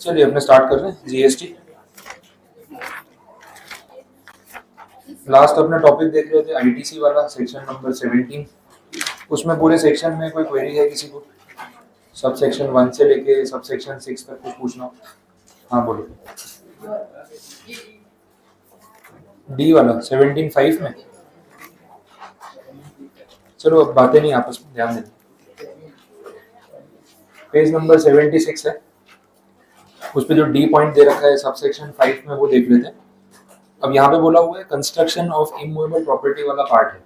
चलिए अपने स्टार्ट कर रहे हैं जीएसटी। लास्ट अपना टॉपिक देख रहे थे आईटीसी वाला सेक्शन नंबर 17। उसमें पूरे सेक्शन में कोई क्वेरी है किसी को? सब सेक्शन 1 से लेके सब सेक्शन 6 तक कुछ पूछना हो? हाँ बोलो। डी वाला 17(5) में। चलो अब बातें नहीं आपस में, ध्यान देना। पेज नंबर 76 है, उस पर जो डी पॉइंट दे रखा है सब सेक्शन 5 में वो देख लेते हैं। अब यहाँ पे बोला हुआ है कंस्ट्रक्शन ऑफ इमूवेबल प्रॉपर्टी वाला पार्ट है।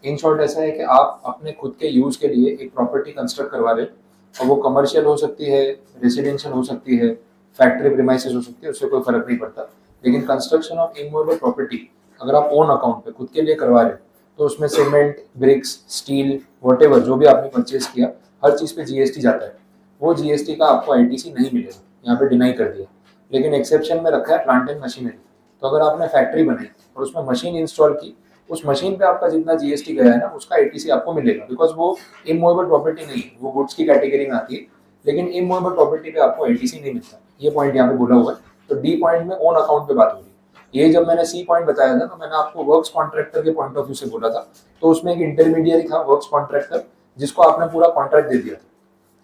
इन शॉर्ट ऐसा है कि आप अपने खुद के यूज के लिए एक प्रॉपर्टी कंस्ट्रक्ट करवा रहे हो, और वो कमर्शियल हो सकती है, रेसिडेंशियल हो सकती है, फैक्ट्री प्रीमाइसेस हो सकती है, उससे कोई फर्क नहीं पड़ता। लेकिन कंस्ट्रक्शन ऑफ इमूवेबल प्रॉपर्टी अगर आप ओन अकाउंट पे खुद के लिए करवा रहे हो तो उसमें सीमेंट, ब्रिक्स, स्टील, वॉटेवर जो भी आपने परचेज किया हर चीज़ पे जीएसटी जाता है। वो जीएसटी का आपको आईटीसी नहीं मिलेगा, यहाँ पे डिनाई कर दिया। लेकिन एक्सेप्शन में रखा है प्लांट एंड मशीनरी। तो अगर आपने फैक्ट्री बनाई और उसमें मशीन इंस्टॉल की, उस मशीन पे आपका जितना जीएसटी गया है ना उसका आईटीसी आपको मिलेगा, बिकॉज वो इमूवेबल प्रॉपर्टी नहीं है, वो गुड्स की कैटेगरी में आती है। लेकिन इमूवेबल प्रॉपर्टी पे आपको आईटीसी नहीं मिलता, ये पॉइंट यहाँ पे बोला हुआ है। तो डी पॉइंट में ओन अकाउंट पे बात हो रही है। ये जब मैंने सी पॉइंट बताया था तो मैंने आपको वर्क्स कॉन्ट्रैक्टर के पॉइंट ऑफ व्यू से बोला था। तो उसमें एक इंटरमीडिएट था वर्क्स कॉन्ट्रैक्टर, जिसको आपने पूरा कॉन्ट्रैक्ट दे दिया था,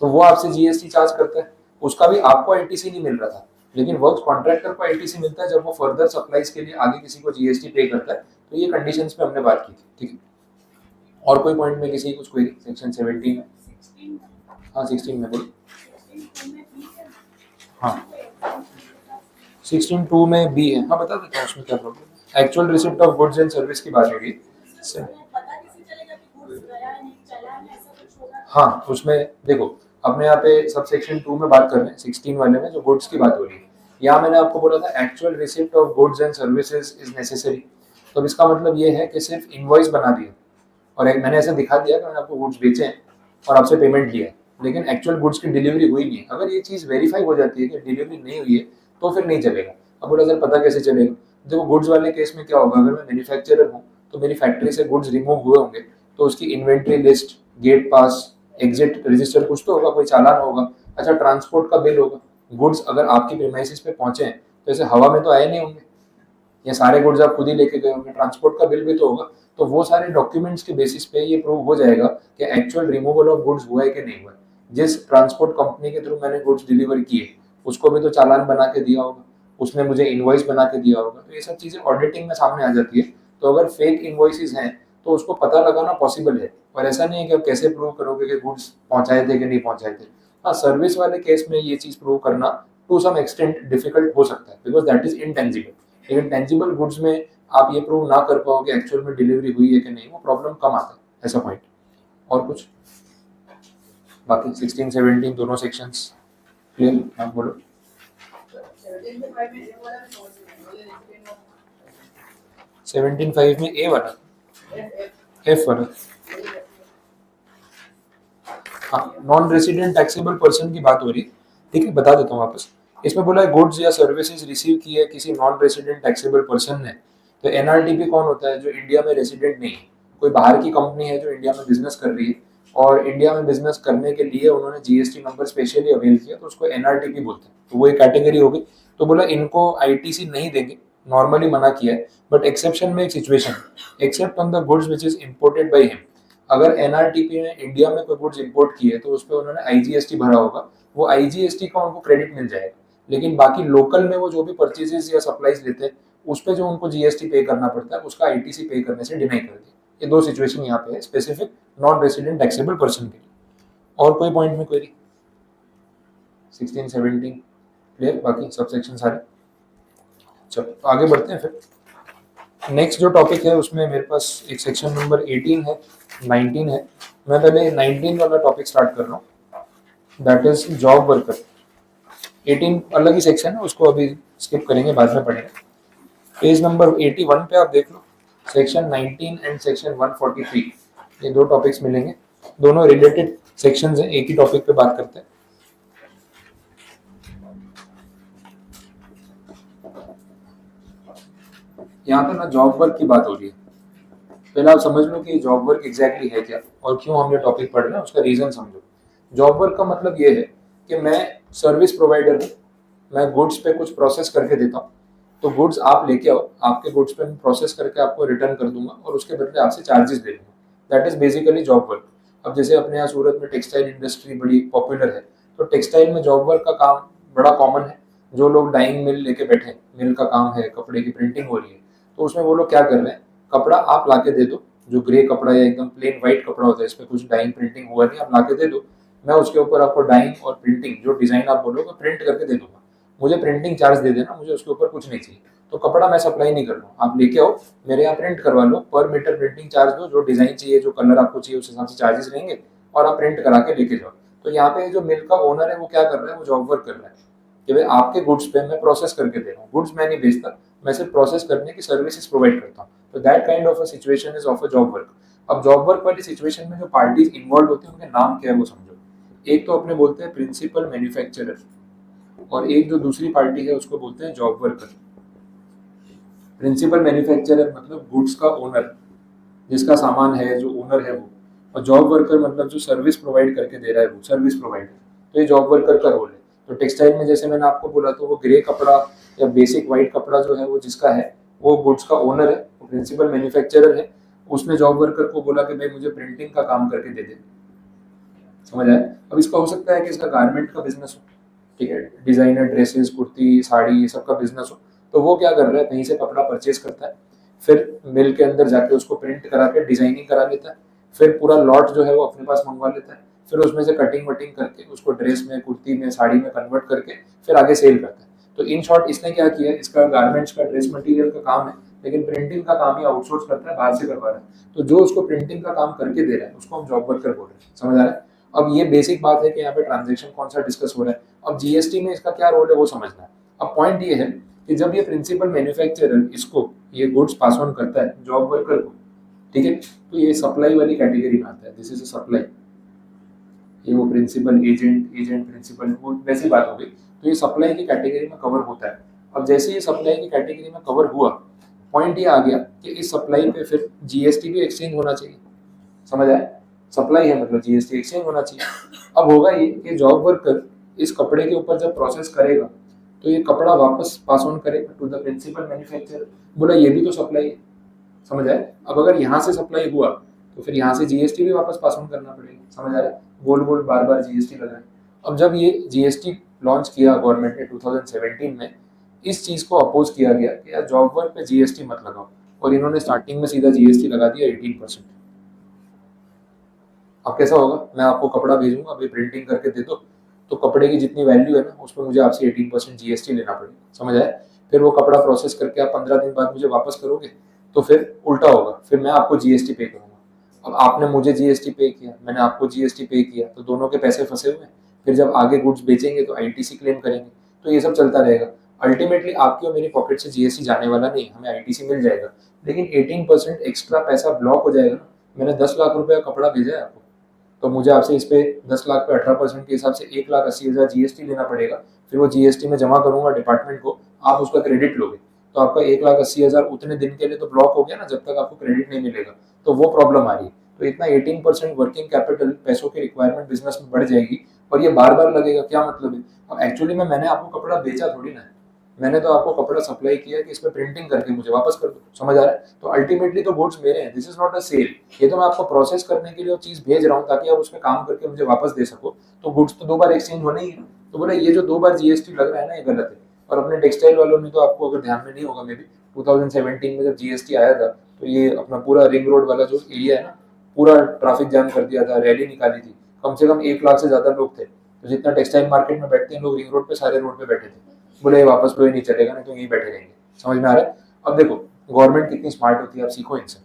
तो वो आपसे जीएसटी चार्ज करता है। उसका भी आपको आईटीसी नहीं मिल रहा था, लेकिन वर्क्स कॉन्ट्रैक्टर को आईटीसी मिलता है जब वो फर्दर सप्लाईज के लिए आगे किसी को जीएसटी पे करता है। तो ये कंडीशंस पे हमने बात की थी, ठीक है। और कोई पॉइंट में किसी कुछ क्वेरी सेक्शन 17 में? हाँ 16 में बोलो। हाँ 16(2) में बी है। हाँ बता देता हूँ उसमें क्या problem. Actual receipt of goods and service की बात होगी। हाँ उसमें देखो, अपने यहाँ पे सब सेक्शन 2 में बात कर रहे हैं 16 वाले में जो गुड्स की बात हो रही है। यहाँ मैंने आपको बोला था actual receipt of goods and services is necessary. तो इसका मतलब ये है कि सिर्फ इनवॉइस बना दिया और एक मैंने ऐसा दिखा दिया कि मैंने आपको गुड्स बेचे हैं और आपसे पेमेंट लिया है, लेकिन एक्चुअल गुड्स की डिलीवरी हुई नहीं है। अगर ये चीज़ वेरीफाई हो जाती है कि डिलीवरी नहीं हुई है तो फिर नहीं चलेगा। अब बोला सर पता कैसे चलेगा? देखो गुड्स वाले केस में क्या होगा, अगर मैं मैन्युफैक्चरर हूँ तो मेरी फैक्ट्री से गुड्स रिमूव हुए होंगे, तो उसकी इन्वेंट्री लिस्ट, गेट पास, एग्जिट रजिस्टर कुछ तो होगा, कोई चालान होगा। अच्छा ट्रांसपोर्ट का बिल होगा। गुड्स अगर आपकी प्रीमाइसेस पे पहुंचे हैं तो ऐसे हवा में तो आए नहीं होंगे, ये सारे गुड्स आप खुद ही लेके गए होंगे, ट्रांसपोर्ट का बिल भी तो होगा। तो वो सारे डॉक्यूमेंट्स के बेसिस पे ये प्रूव हो जाएगा कि एक्चुअल रिमूवल ऑफ गुड्स हुआ है कि नहीं हुआ है। जिस ट्रांसपोर्ट कंपनी के थ्रू मैंने गुड्स डिलीवर किए उसको भी तो चालान बना के दिया होगा, उसने मुझे इनवॉइस बना के दिया होगा। तो ये सब चीज़ें ऑडिटिंग में सामने आ जाती है। तो अगर फेक इनवॉइसेस हैं तो उसको पता लगाना पॉसिबल है, और ऐसा नहीं है कि आप कैसे प्रूव करोगे कि गुड्स पहुंचाए थे कि नहीं पहुंचाए थे। हाँ सर्विस वाले केस में ये चीज़ प्रूव करना टू सम एक्सटेंट डिफिकल्ट हो सकता है, बिकॉज दैट इज इनटेंजिबल। लेकिन टेंजिबल गुड्स में आप ये प्रूव ना कर पाओगे एक्चुअल में डिलीवरी हुई है कि नहीं, वो प्रॉब्लम कम आता है, ऐसा पॉइंट। और कुछ बाकी 16 17 दोनों सेक्शंस क्लियर? हाँ बोलो। 17(5) में ए वाला, एफ वाला, हाँ नॉन रेसिडेंट टैक्सेबल पर्सन की बात हो रही है, ठीक है। बता देता हूँ वापस। इसमें बोला है गुड्स या सर्विसेज रिसीव की है किसी नॉन रेसिडेंट टैक्सेबल पर्सन ने। तो एनआरटीपी कौन होता है? जो इंडिया में रेसिडेंट नहीं है, कोई बाहर की कंपनी है जो इंडिया में बिजनेस कर रही है और इंडिया में बिजनेस करने के लिए उन्होंने जीएसटी नंबर स्पेशली अवेल किया, तो उसको एनआरटीपी बोलते हैं। तो वो एक कैटेगरी हो गई। तो बोला इनको आईटीसी नहीं देंगे, नॉर्मली मना किया है, बट एक्सेप्शन में एक situation, except on the goods which is imported by him. अगर एनआरटीपी ने इंडिया में कोई गुड्स इंपोर्ट किए तो उस पर उन्होंने आईजीएसटी भरा होगा, वो आईजीएसटी का उनको क्रेडिट मिल जाएगा। लेकिन बाकी लोकल में वो जो भी परचेजेस या सप्लाईज लेते हैं उस पर जो उनको जीएसटी पे करना पड़ता है उसका आईटीसी पे करने से डिनाई कर दिया। ये दो सिचुएशन यहाँ पे है specific non resident taxable person के लिए। और कोई पॉइंट में क्वेरी? 16 17 क्लियर? बाकी सब सेक्शन सारे। चलो तो आगे बढ़ते हैं फिर। नेक्स्ट जो टॉपिक है उसमें मेरे पास एक सेक्शन नंबर 18 है, 19 है। मैं पहले 19 वाला टॉपिक स्टार्ट कर रहा हूँ, दैट इज जॉब वर्कर। 18 अलग ही सेक्शन है, उसको अभी स्किप करेंगे, बाद में पढ़ेंगे। पेज नंबर 81 पे आप देख लो, सेक्शन 19 एंड सेक्शन 143, ये दो टॉपिक्स मिलेंगे, दोनों रिलेटेड सेक्शंस हैं, एक ही टॉपिक पे बात करते हैं। यहाँ पे ना जॉब वर्क की बात हो रही है। पहले आप समझ लो कि जॉब वर्क एग्जैक्टली है क्या और क्यों हम ये टॉपिक पढ़ रहे हैं, उसका रीजन समझो। जॉब वर्क का मतलब ये है कि मैं सर्विस प्रोवाइडर हूँ, मैं गुड्स पे कुछ प्रोसेस करके देता हूँ, तो गुड्स आप लेके आओ, आपके गुड्स पे मैं प्रोसेस करके आपको रिटर्न कर दूंगा और उसके बदले आपसे चार्जेस ले लूंगा। That is basically job work. अब जैसे अपने यहाँ सूरत में टेक्सटाइल इंडस्ट्री बड़ी पॉपुलर है, तो टेक्सटाइल में जॉब वर्क का काम बड़ा कॉमन है। जो लोग डाइंग मिल लेके बैठे हैं, मिल का काम है, कपड़े की प्रिंटिंग हो रही है, तो उसमें वो लोग क्या कर रहे हैं, कपड़ा आप ला के दे दो, जो ग्रे कपड़ा या एकदम प्लेन व्हाइट कपड़ा होता है, इस पर कुछ डाइंग प्रिंटिंग हुआ नहीं, आप ला के दे दो, मैं उसके ऊपर आपको डाइंग और प्रिंटिंग जो डिजाइन आप बोलोगे प्रिंट करके दे दूंगा। मुझे प्रिंटिंग चार्ज दे देना, मुझे उसके ऊपर कुछ नहीं चाहिए। तो कपड़ा मैं सप्लाई नहीं कर रहा हूँ, आप लेके आओ, मेरे यहाँ प्रिंट करवा लो, पर मीटर प्रिंटिंग चार्ज दो, जो डिजाइन चाहिए, जो कलर आपको चाहिए उस हिसाब से चार्जेस लेंगे और आप प्रिंट करा के लेके जाओ। तो यहाँ पे जो मिल का ओनर है वो क्या कर रहा है, वो जॉब वर्क कर रहा है कि भाई आपके गुड्स पे मैं प्रोसेस करके दे रहा हूँ, गुड्स मैं नहीं बेचता, मैं सिर्फ प्रोसेस करने की सर्विसेज प्रोवाइड करता हूँ। तो that kind of a situation is of a job work. अब जॉब वर्क वाली सिचुएशन में जो पार्टीज इन्वॉल्व होती है उनके नाम क्या है वो समझो। एक तो अपने बोलते हैं प्रिंसिपल मैन्युफैक्चरर, और एक जो दूसरी पार्टी है उसको बोलते हैं जॉब वर्कर। प्रिंसिपल मैन्युफैक्चरर मतलब गुड्स का ओनर, जिसका सामान है, जो ओनर है वो, और जॉब वर्कर मतलब जो सर्विस प्रोवाइड करके दे रहा है वो सर्विस प्रोवाइडर। तो ये जॉब वर्कर का रोल है। तो टेक्सटाइल में जैसे मैंने आपको बोला, तो वो ग्रे कपड़ा या बेसिक वाइट कपड़ा जो है वो जिसका है, वो गुड्स का ओनर है, वो प्रिंसिपल मैन्युफैक्चरर है। उसने जॉब वर्कर को बोला कि भाई मुझे प्रिंटिंग का काम करके दे दे। समझ आया? अब इसका हो सकता है कि इसका गारमेंट का बिजनेस हो, ठीक है, डिजाइनर ड्रेसेस, कुर्ती, साड़ी, ये सब का बिजनेस हो। तो वो क्या कर रहा है, कहीं से कपड़ा परचेज करता है, फिर मिल के अंदर जाके उसको प्रिंट करा के डिजाइनिंग करा लेता है, फिर पूरा लॉट जो है वो अपने पास मंगवा लेता है, फिर उसमें से कटिंग वटिंग करके उसको ड्रेस में, कुर्ती में, साड़ी में कन्वर्ट करके फिर आगे सेल करता है। तो इन शॉर्ट इसने क्या किया, इसका गारमेंट्स का ड्रेस मटेरियल का काम है, लेकिन प्रिंटिंग का काम ही आउटसोर्स करता है, बाहर से करवा रहा है। तो जो उसको प्रिंटिंग का काम करके दे रहा है उसको हम जॉब वर्कर बोल रहे हैं। समझ आ रहा है? अब ये बेसिक बात है कि यहाँ पे ट्रांजेक्शन कौन सा डिस्कस हो रहा है। अब जीएसटी में इसका क्या रोल है वो समझना है। अब पॉइंट ये है कि जब ये प्रिंसिपल मैन्युफैक्चरर इसको ये गुड्स पास ऑन करता है जॉब वर्कर को, ठीक है, तो ये सप्लाई वाली कैटेगरी में आता है, दिस इज अ सप्लाई। ये वो प्रिंसिपल एजेंट, एजेंट प्रिंसिपल, वो वैसी बात हो गई। तो ये सप्लाई की कैटेगरी में कवर होता है। अब जैसे ये सप्लाई की कैटेगरी में कवर हुआ, पॉइंट ये आ गया कि इस सप्लाई पे फिर जीएसटी भी एक्सचेंज होना चाहिए। समझ आए? सप्लाई है मतलब जीएसटी एक्सचेंज होना चाहिए। अब होगा ये कि जॉब वर्कर इस कपड़े के ऊपर जब प्रोसेस करेगा तो ये कपड़ा वापस पास ऑन करेगा टू द प्रिंसिपल मैन्युफैक्चरर। बोला ये भी तो सप्लाई है। समझ आए? अब अगर यहाँ से सप्लाई हुआ तो फिर यहाँ से जीएसटी भी वापस पास ऑन करना पड़ेगा। समझ आ रहा है? गोल गोल बार बार जीएसटी लग रहा है। अब जब ये जीएसटी लॉन्च किया गवर्नमेंट ने 2017 में, इस चीज को अपोज किया गया कि यार जॉब वर्क पे जीएसटी मत लगाओ, और इन्होंने स्टार्टिंग में सीधा जीएसटी लगा दिया 18%। अब कैसा होगा, मैं आपको कपड़ा भेजूंगा, अभी प्रिंटिंग करके दे दो, तो कपड़े की जितनी वैल्यू है ना उस पर मुझे आपसे 18% जीएसटी लेना पड़ेगा। समझ आए? फिर वो कपड़ा प्रोसेस करके आप 15 दिन बाद मुझे वापस करोगे, तो फिर उल्टा होगा, फिर मैं आपको जीएसटी पे करूंगा। अब आपने मुझे जीएसटी पे किया, मैंने आपको जीएसटी पे किया, तो दोनों के पैसे फंसे हुए हैं। फिर जब आगे गुड्स बेचेंगे तो आईटीसी क्लेम करेंगे, तो ये सब चलता रहेगा। अल्टीमेटली आपकी और मेरी पॉकेट से जीएसटी जाने वाला नहीं, हमें आईटीसी मिल जाएगा, लेकिन 18% एक्स्ट्रा पैसा ब्लॉक हो जाएगा ना। मैंने 10 लाख रुपए का कपड़ा भेजा है आपको, तो मुझे आपसे इस पे 10 लाख पे 18% के हिसाब से 1,80,000 जीएसटी लेना पड़ेगा। फिर वो जीएसटी में जमा करूंगा डिपार्टमेंट को, आप उसका क्रेडिट लोगे, तो आपका 1,80,000 उतने दिन के लिए तो ब्लॉक हो गया ना, जब तक आपको क्रेडिट नहीं मिलेगा। तो वो प्रॉब्लम आ रही है। तो इतना 18% वर्किंग कैपिटल, पैसों की रिक्वायरमेंट बिजनेस में बढ़ जाएगी, और ये बार बार लगेगा। क्या मतलब है? अब एक्चुअली में मैंने आपको कपड़ा बेचा थोड़ी ना है, मैंने तो आपको कपड़ा सप्लाई किया कि इस पर प्रिंटिंग करके मुझे वापस कर दो। समझ आ रहा है? तो अल्टीमेटली तो गुड्स मेरे हैं, this is not a sale. ये तो मैं आपको प्रोसेस करने के लिए वो चीज भेज रहा हूँ ताकि आप उसमें काम करके मुझे वापस दे सको। तो गुड्स तो 2 बार एक्सचेंज होने ही है। तो बोला ये जो 2 बार जीएसटी लग रहा है ना, ये गलत है। और अपने टेक्सटाइल वालों ने तो, आपको अगर ध्यान में नहीं होगा, मे बी 2017 में जब जीएसटी आया था, तो ये अपना पूरा रिंग रोड वाला जो एरिया है ना, पूरा ट्रैफिक जाम कर दिया था, रैली निकाली थी। कम से कम 1 लाख से ज्यादा लोग थे। तो जितना टेक्सटाइल मार्केट में बैठते हैं लोग, रिंग रोड पे, सारे रोड पे बैठे थे। बोले वापस कोई नहीं चलेगा, नहीं तो यहीं बैठे रहेंगे। समझ में आ रहा है? अब देखो गवर्नमेंट कितनी स्मार्ट होती है, आप सीखो इनसे।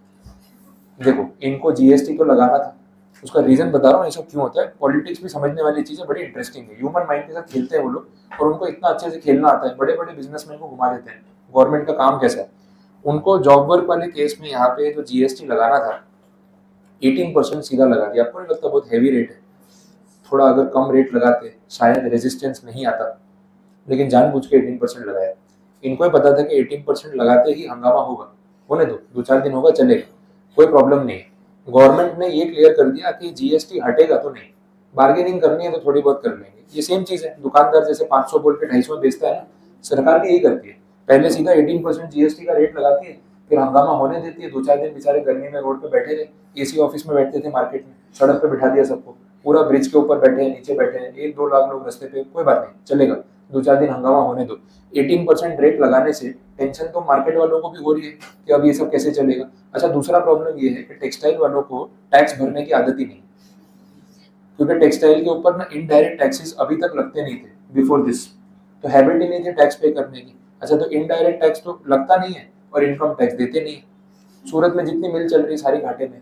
देखो इनको जीएसटी तो लगाना था, उसका रीजन बता रहा हूँ ये सब क्यों होता है। पॉलिटिक्स भी समझने वाली चीज है, बड़ी इंटरेस्टिंग है। ह्यूमन माइंड के साथ खेलते हैं वो लोग, और उनको इतना अच्छे से खेलना आता है। बड़े बड़े बिजनेसमैन को घुमा देते हैं। गवर्नमेंट का काम कैसा है, उनको जॉब वर्क वाले केस में यहाँ पे जो जीएसटी लगाना था 18% सीधा लगा दिया। आपको नहीं लगता बहुत हैवी रेट है? थोड़ा अगर कम रेट लगाते शायद रेजिस्टेंस नहीं आता, लेकिन जानबूझ के 18% लगाया। इनको ही पता था कि 18% लगाते ही हंगामा होगा, होने दो, 2-4 दिन होगा, चलेगा, कोई प्रॉब्लम नहीं है। गवर्नमेंट ने ये क्लियर कर दिया कि जीएसटी हटेगा तो नहीं, बार्गेनिंग करनी है तो थोड़ी बहुत कर लेंगे। ये सेम चीज है, दुकानदार जैसे 500 बोल के 250 में बेचता है ना, सरकार भी यही करती है, पहले सीधा 18% जीएसटी का रेट लगाती है, फिर हंगामा होने देती है, 2-4 दिन बेचारे गर्मी में रोड पे बैठे रहे, एसी ऑफिस में बैठते थे मार्केट में, सड़क पे बिठा दिया सबको, पूरा ब्रिज के ऊपर बैठे हैं, नीचे बैठे हैं, 1-2 लाख लोग रास्ते पे, कोई बात नहीं चलेगा, 2-4 दिन हंगामा होने दो। 18% रेट लगाने से टेंशन तो मार्केट वालों को भी हो रही है कि अब ये सब कैसे चलेगा। अच्छा, दूसरा प्रॉब्लम ये है कि टेक्सटाइल वालों को टैक्स भरने की आदत ही नहीं, क्योंकि टेक्सटाइल के ऊपर ना इनडायरेक्ट टैक्सेस अभी तक लगते नहीं थे बिफोर दिस, तो हैबिट ही नहीं थी टैक्स पे करने की। अच्छा, तो इनडायरेक्ट टैक्स तो लगता नहीं है और इनकम टैक्स देते नहीं है। सूरत में जितनी मिल चल रही सारी घाटे में,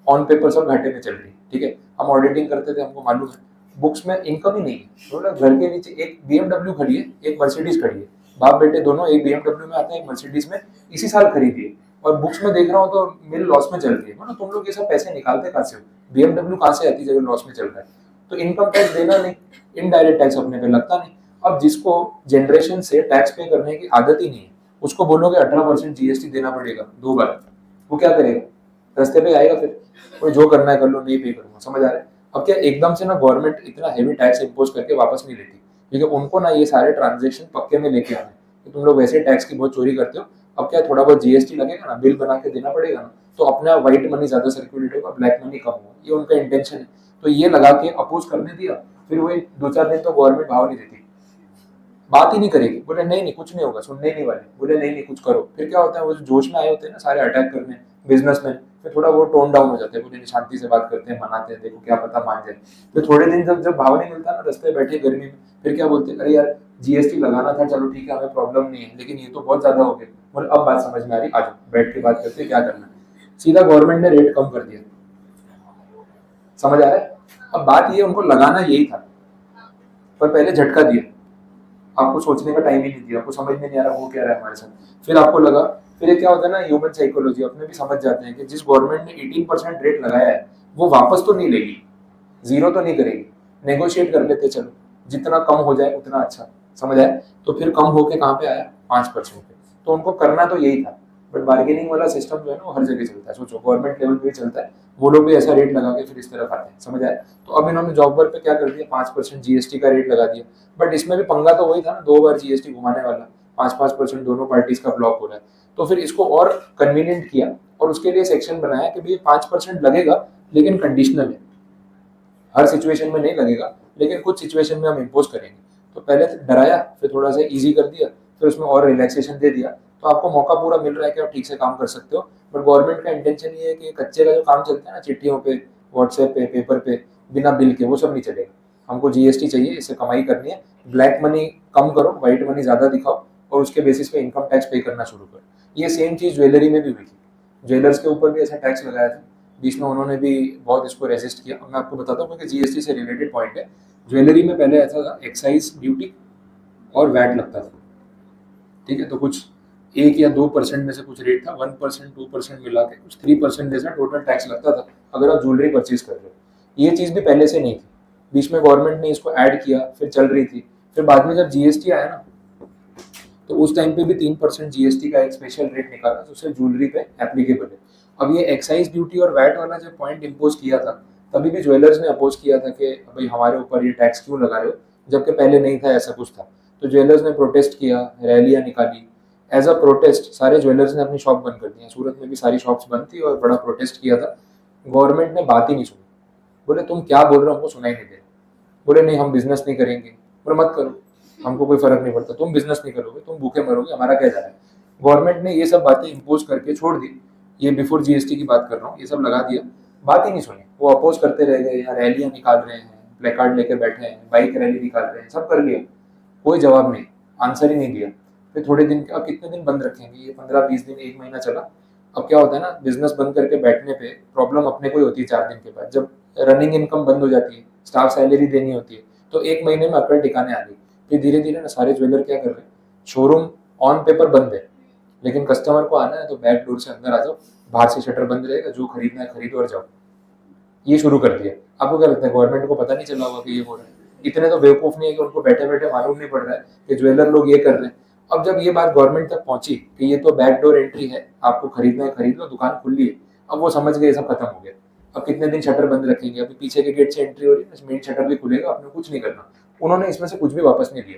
ऑन पेपर सब घाटे में चल रही, ठीक है, हम ऑडिटिंग करते थे, हमको मालूम है, बुक्स में इनकम ही नहीं है। थोड़ा घर के नीचे एक BMW खड़ी है, एक मर्सिडीज खड़ी है, बाप बेटे दोनों, एक BMW में आता है, एक मर्सिडीज में, इसी साल खरीदी है, और बुक्स में देख रहा हूँ तो मिल लॉस में चल रही है। मतलब तुम लोग ये सब पैसे निकालते कहाँ से हो, BMW कहाँ से आती है जब लॉस में चल रहा है। तो इनकम टैक्स देना नहीं, इनडायरेक्ट टैक्स अपने पे लगता नहीं। अब जिसको जनरेशन से टैक्स पे करने की आदत ही नहीं है, उसको बोलोगे 18% जीएसटी देना पड़ेगा 2 बार, वो क्या करेगा, रास्ते पे आएगा, फिर कोई जो करना है कर लो, नहीं पे करूंगा, समझ आ रहा है। अब क्या एकदम से ना गवर्नमेंट इतना हेवी टैक्स इम्पोज करके वापस नहीं लेती, क्योंकि उनको ना ये सारे ट्रांजेक्शन पक्के में लेके आने कि तुम लोग वैसे टैक्स की बहुत चोरी करते हो। अब क्या थोड़ा बहुत जीएसटी लगेगा ना, बिल बना के देना पड़ेगा ना, तो अपना व्हाइट मनी ज्यादा सर्कुलेट होगा, ब्लैक मनी कम होगा, ये उनका इंटेंशन है। तो ये लगा के अपोज करने दिया, फिर वही 2-4 दिन तो गवर्नमेंट भाव नहीं देती, बात ही नहीं करेगी, बोले नहीं नहीं कुछ नहीं होगा, सुनने ही नहीं वाले, बोले नहीं नहीं कुछ करो। फिर क्या होता है, वो जो जोश में आए होते हैं ना सारे अटैक करने बिजनेसमैन, फिर थोड़ा वो टोन डाउन हो जाते हैं, बोले शांति से बात करते हैं, मनाते हैं, देखो क्या पता मान जाए। फिर थोड़े दिन जब जब भाव नहीं मिलता ना, रास्ते में बैठे गर्मी में, फिर क्या बोलते हैं, अरे यार जीएसटी लगाना था, चलो ठीक है हमें प्रॉब्लम नहीं है, लेकिन ये तो बहुत ज्यादा हो गया। बोले अब बात समझ में आ रही, आज बैठ के बात करते हैं क्या करना है। सीधा गवर्नमेंट ने रेट कम कर दिया, समझ आ रहा है। अब बात ये उनको लगाना यही था, पर पहले झटका दिया, आपको सोचने का टाइम ही नहीं दिया, आपको समझ में नहीं आ रहा हो क्या रहा है हमारे साथ। फिर आपको लगा, फिर ये क्या होता है ना, ह्यूमन साइकोलॉजी अपने भी समझ जाते हैं कि जिस गवर्नमेंट ने 18% रेट लगाया है वो वापस तो नहीं लेगी, जीरो तो नहीं करेगी, नेगोशिएट कर लेते चलो, जितना कम हो जाए उतना अच्छा, समझ आए। तो फिर कम होके कहाँ पे आया, 5% पे। तो उनको करना तो यही था, बट बार्गेनिंग वाला सिस्टम जो है ना वो हर जगह चलता है, सोचो गवर्नमेंट लेवल पे भी चलता है, वो लोग भी ऐसा रेट लगा के फिर इस तरफ आते हैं, समझ आए। तो अब इन्होंने जॉब वर्क पे क्या कर दिया, 5% जीएसटी का रेट लगा दिया, बट इसमें भी पंगा तो वही था ना, 2 बार जीएसटी घुमाने वाला, 5-5% दोनों पार्टीज का ब्लॉक हो रहा है। तो फिर इसको और कन्वीनियंट किया और उसके लिए सेक्शन बनाया कि भाई 5% लगेगा लेकिन कंडीशनल है, हर सिचुएशन में नहीं लगेगा, लेकिन कुछ सिचुएशन में हम इम्पोज करेंगे। तो पहले डराया, फिर थोड़ा सा इजी कर दिया, फिर उसमें और रिलैक्सेशन दे दिया, तो आपको मौका पूरा मिल रहा है कि आप ठीक से काम कर सकते हो। बट गवर्नमेंट का इंटेंशन ये है कि कच्चे का जो काम चलता है ना, चिट्ठियों पे, व्हाट्सएप पे, पेपर पे, बिना बिल के, वो सब नहीं चलेगा। हमको जीएसटी चाहिए, इससे कमाई करनी है, ब्लैक मनी कम करो, व्हाइट मनी ज्यादा दिखाओ, और उसके बेसिस पे इनकम टैक्स पे करना शुरू करो। ये सेम चीज ज्वेलरी में भी हुई थी, ज्वेलर्स के ऊपर भी ऐसा टैक्स लगाया था, बीच में उन्होंने भी बहुत इसको रेजिस्ट किया। मैं आपको बताता हूँ क्योंकि जीएसटी से रिलेटेड पॉइंट है। ज्वेलरी में पहले ऐसा था, एक्साइज ड्यूटी और वैट लगता था, ठीक है, तो कुछ 1 या 2% में से कुछ रेट था, 1% 2% मिला के कुछ 3% जैसा टोटल टैक्स लगता था अगर आप ज्वेलरी परचेज कर रहे हो। ये चीज़ भी पहले से नहीं थी, बीच में गवर्नमेंट ने इसको ऐड किया, फिर चल रही थी। फिर बाद में जब जीएसटी आया ना, तो उस टाइम पे भी 3% जीएसटी का एक स्पेशल रेट निकाला, तो उसे ज्वेलरी पे एप्लीकेबल है। अब ये एक्साइज ड्यूटी और वैट वाला जब पॉइंट इम्पोज किया था, तभी भी ज्वेलर्स ने अपोज किया था कि भाई हमारे ऊपर ये टैक्स क्यों लगा रहे हो, जबकि पहले नहीं था, ऐसा कुछ था। तो ज्वेलर्स ने प्रोटेस्ट किया, रैलियां निकाली, एज अ प्रोटेस्ट सारे ज्वेलर्स ने अपनी शॉप बंद कर दी। सूरत में भी सारी शॉप्स बंद थी और बड़ा प्रोटेस्ट किया था। गवर्नमेंट ने बात ही नहीं सुनी, बोले तुम क्या बोल रहे हो, हमको सुनाई नहीं दे रहा। बोले नहीं हम बिजनेस नहीं करेंगे, बोले मत करो, हमको कोई फर्क नहीं पड़ता, तुम बिजनेस नहीं करोगे, तुम भूखे मरोगे, हमारा क्या जा रहा है। गवर्नमेंट ने ये सब बातें इम्पोज करके छोड़ दी, ये बिफोर जीएसटी की बात कर रहा हूँ, ये सब लगा दिया, बात ही नहीं सुनी, वो अपोज करते रह गए, यहाँ रैलियां निकाल रहे हैं, प्लेकार्ड लेके बैठे हैं, बाइक रैली निकाल रहे हैं, सब कर लिया, कोई जवाब नहीं, आंसर ही नहीं दिया। फिर थोड़े दिन, अब कितने दिन बंद रखेंगे, ये 15-20 दिन, 1 महीना चला। अब क्या होता है ना, बिजनेस बंद करके बैठने पे प्रॉब्लम अपने को ही होती है 4 दिन के बाद, जब रनिंग इनकम बंद हो जाती है, स्टाफ सैलरी देनी होती है, तो 1 महीने में अकड़ टिकाने आ गई। फिर धीरे धीरे ना सारे ज्वेलर क्या कर रहे हैं, शोरूम ऑन पेपर बंद है, लेकिन कस्टमर को आना है तो बैक डोर से अंदर आ जाओ, बाहर से शटर बंद रहेगा, जो खरीदना है खरीदो और जाओ, ये शुरू कर दिया। आपको क्या लगता है, गवर्नमेंट को पता नहीं चला होगा कि ये हो रहा है? इतने तो बेवकूफ नहीं है कि उनको बैठे बैठे मालूम नहीं पड़ रहा है कि ज्वेलर लोग ये कर रहे हैं। अब जब ये बात गवर्नमेंट तक पहुंची कि ये तो बैकडोर एंट्री है, आपको खरीदना है खरीद लो, दुकान खुली है, अब वो समझ गए सब खत्म हो गया, अब कितने दिन शटर बंद रखेंगे, अभी पीछे के गेट से एंट्री हो रही है, मेन शटर भी खुलेगा, आपने कुछ नहीं करना। उन्होंने इसमें से कुछ भी वापस नहीं दिया,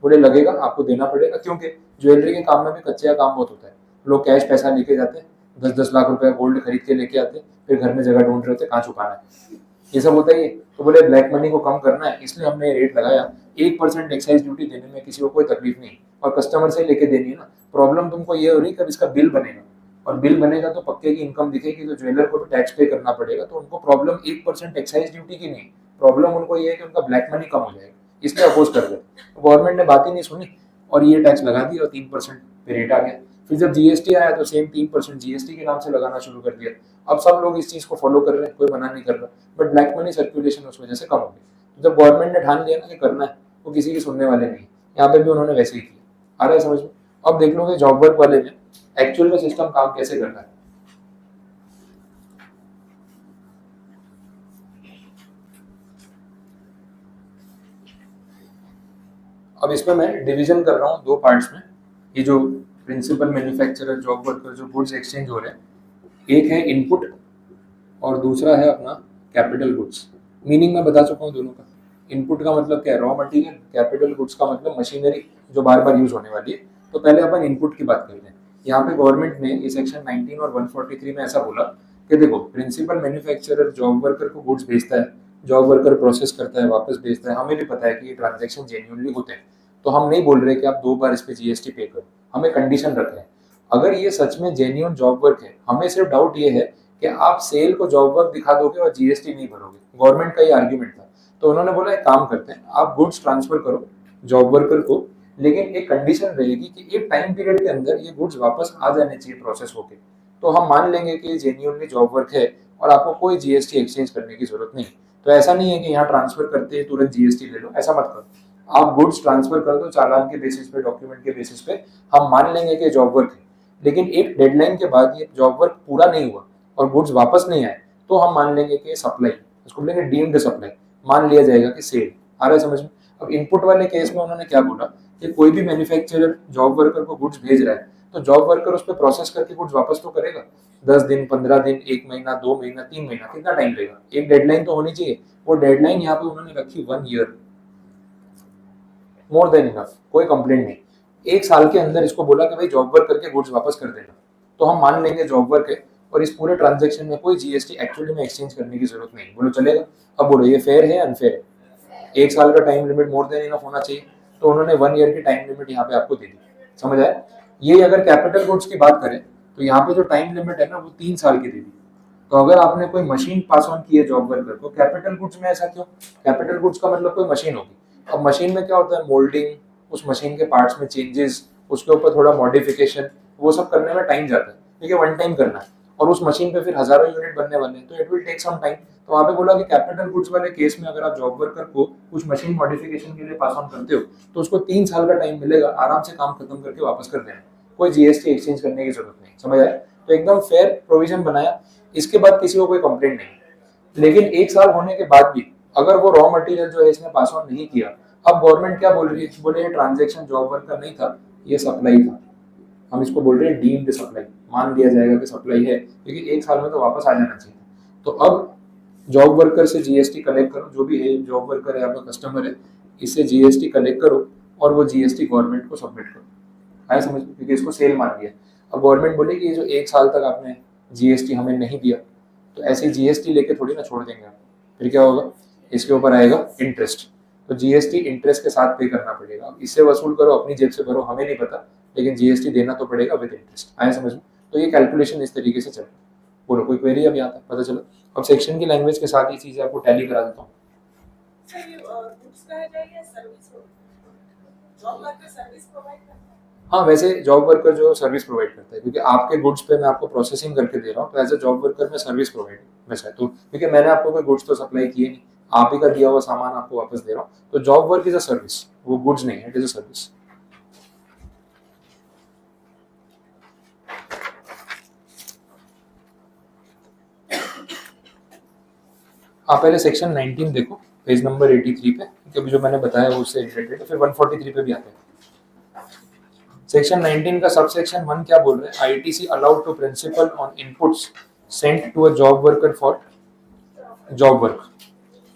बोले लगेगा आपको देना पड़ेगा, क्योंकि ज्वेलरी के काम में भी कच्चे का काम बहुत होता है। लोग कैश पैसा लेके जाते हैं, 10-10 लाख रुपए गोल्ड खरीद के लेके आते, फिर घर में जगह ढूंढ रहे होते कहाँ छुपाना है, ये सब होता ही है। तो बोले ब्लैक मनी को कम करना है, इसलिए हमने रेट लगाया। 1% एक्साइज ड्यूटी देने में किसी को कोई तकलीफ नहीं, और कस्टमर से लेके देनी है ना। प्रॉब्लम तुमको ये हो रही कब इसका बिल बनेगा, और बिल बनेगा तो पक्के की इनकम दिखेगी, तो ज्वेलर को भी टैक्स पे करना पड़ेगा। तो उनको प्रॉब्लम 1% एक्साइज ड्यूटी की नहीं, प्रॉब्लम उनको ये है कि उनका ब्लैक मनी कम हो जाएगा, इसलिए अपोज कर दे। गवर्नमेंट ने बात ही नहीं सुनी और ये टैक्स लगा दिया, और 3% पे रेट आ गया। फिर जब जीएसटी आया तो सेम 3% जीएसटी के नाम से लगाना शुरू कर दिया। अब सब लोग इस चीज को फॉलो कर रहे हैं, कोई मना नहीं कर रहा, बट ब्लैक मनी सर्कुलेशन उस वजह से कम हो गई। जब गवर्नमेंट ने ठान लिया ना कि करना है, वो किसी की सुनने वाले नहीं। यहाँ पे भी उन्होंने वैसे ही किया। आ रहा है समझ में? अब देख लो कि जॉब वर्क वाले में एक्चुअल में सिस्टम काम कैसे करता है। अब इसमें मैं डिवीजन कर रहा हूँ 2 पार्ट्स में। ये जो प्रिंसिपल मैन्युफैक्चरर जॉब वर्कर जो गुड्स एक्सचेंज हो रहे हैं, एक है इनपुट और दूसरा है अपना कैपिटल गुड्स। मीनिंग मैं बता चुका हूँ दोनों का। इनपुट का मतलब क्या है, रॉ मटेरियल। कैपिटल गुड्स का मतलब मशीनरी जो बार बार यूज होने वाली है। तो पहले अपन इनपुट की बात करते हैं। यहाँ पे गवर्नमेंट ने ये सेक्शन 19 और 143 में ऐसा बोला कि देखो, प्रिंसिपल मैन्युफैक्चरर जॉब वर्कर को गुड्स भेजता है, जॉब वर्कर प्रोसेस करता है, वापस भेजता है। हमें भी पता है कि ये ट्रांजेक्शन जेन्युइनली होते हैं, तो हम नहीं बोल रहे कि आप 2 बार इस पे जीएसटी पे करो। हमें कंडीशन रख रहे हैं, अगर ये सच में जेन्युइन जॉब वर्क है, हमें सिर्फ डाउट ये है कि आप सेल को जॉब वर्क दिखा दोगे और जीएसटी नहीं भरोगे। गवर्नमेंट का ये आर्ग्यूमेंट था। तो उन्होंने बोला एक काम करते हैं, आप गुड्स ट्रांसफर करो जॉब वर्कर को, लेकिन एक कंडीशन रहेगी कि एक टाइम पीरियड के अंदर ये गुड्स वापस आ जाने चाहिए प्रोसेस होके। तो हम मान लेंगे कि जेन्युइनली जॉब वर्क है और आपको कोई जीएसटी एक्सचेंज करने की जरूरत नहीं। तो ऐसा नहीं है कि यहाँ ट्रांसफर करते हैं तुरंत जीएसटी ले लो, ऐसा मत करो। आप गुड्स ट्रांसफर कर दो चालान के बेसिस पे, डॉक्यूमेंट के बेसिस पे, हम मान लेंगे कि जॉब वर्क है। लेकिन एक डेडलाइन के बाद ये जॉब वर्क पूरा नहीं हुआ और गुड्स वापस नहीं आए, तो हम मान लेंगे कि सप्लाई, उसको बोलेंगे डीम्ड सप्लाई, मान लिया जाएगा कि सेल। आ रहा है समझ में? अब इनपुट वाले केस में उन्होंने क्या बोला कि कोई भी मैन्युफैक्चरर जॉब वर्कर को गुड्स भेज रहा है, तो जॉब वर्कर उस पर प्रोसेस करके गुड्स वापस तो करेगा। 10 दिन, 15 दिन, 1 महीना, 2 महीना, 3 महीना, कितना टाइम लगेगा? एक डेडलाइन तो होनी चाहिए। वो डेडलाइन यहाँ पे उन्होंने रखी 1 ईयर, मोर देन इनफ, कोई कंप्लेंट नहीं। 1 साल के अंदर इसको बोला कि भाई जॉब वर्क करके गुड्स वापस कर देना, तो हम मान लेंगे जॉब वर्क है और इस पूरे ट्रांजेक्शन में कोई जीएसटी एक्चुअली में एक्सचेंज करने की जरूरत नहीं। बोलो चलेगा? अब बोलो ये फेयर है अनफेयर है? 1 साल का time limit more than enough होना चाहिए, तो उन्होंने 1 ईयर की टाइम लिमिट यहाँ पे आपको दे दी। समझ आया? ये अगर कैपिटल गुड्स की बात करें तो यहाँ पे जो टाइम लिमिट है ना, वो 3 साल की दे दी। तो अगर आपने कोई मशीन पास ऑन की है जॉब वर्कर को, कैपिटल गुड्स में ऐसा क्यों? कैपिटल गुड्स का मतलब कोई मशीन होगी। अब मशीन में क्या होता है, मोल्डिंग, उस मशीन के पार्ट्स में चेंजेस, उसके ऊपर थोड़ा मॉडिफिकेशन, वो सब करने में टाइम जाता है, क्योंकि वन टाइम करना है और उस मशीन पे फिर हजारों यूनिट बनने वाले हैं, तो it will take some time. तो वहाँ पे बोला कि कैपिटल गुड्स वाले केस में अगर आप जॉब वर्कर को कुछ मशीन मॉडिफिकेशन के लिए पास ऑन करते हो, तो उसको 3 साल का टाइम मिलेगा आराम से काम खत्म करके वापस कर देना, कोई जीएसटी एक्सचेंज करने की जरूरत नहीं। समझ आया? तो एकदम फेयर प्रोविजन बनाया, इसके बाद किसी को कोई कंप्लेंट नहीं। लेकिन 1 साल होने के बाद भी अगर वो रॉ मटेरियल जो है इसने पास ऑन नहीं किया, अब गवर्नमेंट क्या बोल रही है, बोले ये ट्रांजेक्शन जॉब वर्क का नहीं था, ये सप्लाई था, हम इसको बोल रहे हैं डीम्ड सप्लाई, मान लिया जाएगा कि सप्लाई है, क्योंकि 1 साल में तो वापस आ जाना चाहिए। तो अब जॉब वर्कर से जीएसटी कलेक्ट करो, जो भी है जॉब वर्कर है आपका कस्टमर है, इससे जीएसटी कलेक्ट करो और वो जीएसटी गवर्नमेंट को सबमिट करो। आया समझ? क्योंकि इसको सेल मान लिया। अब गवर्नमेंट बोलेगी ये जो 1 साल तक आपने जीएसटी हमें नहीं दिया, तो ऐसे जीएसटी लेके थोड़ी ना छोड़ देंगे आप। फिर क्या होगा, इसके ऊपर आएगा इंटरेस्ट, तो जीएसटी इंटरेस्ट के साथ पे करना पड़ेगा। इससे वसूल करो, अपनी जेब से भरो, हमें नहीं पता, लेकिन जीएसटी देना तो पड़ेगा विद इंटरेस्ट। आया समझ में? तो ये कैलकुलेशन इस तरीके से चल। बोलो कोई क्वेरी अब यहाँ तक पता चलो? अब सेक्शन की लैंग्वेज के साथ ये चीजें आपको टैली करा देता हूँ। हाँ, वैसे जॉब वर्कर जो सर्विस प्रोवाइड करता है, क्योंकि आपके गुड्स पे मैं आपको प्रोसेसिंग करके दे रहा हूँ, तो एज अ जॉब वर्कर मैं सर्विस प्रोवाइड वैसा, तो क्योंकि मैंने आपको कोई गुड्स तो सप्लाई किए नहीं, आप ही का दिया हुआ सामान आपको वापस दे रहा हूँ, तो job work is a service, वो गुड्स नहीं है, इट इज अ सर्विस। आप पहले सेक्शन 19 देखो, पेज नंबर 83 पे, क्योंकि जो मैंने बताया वो उससे रिलेटेड है, फिर 143 पे भी आते हैं। सेक्शन 19 का सबसेक्शन 1 क्या बोल रहे हैं, ITC allowed to principal on inputs sent to a job worker for job work,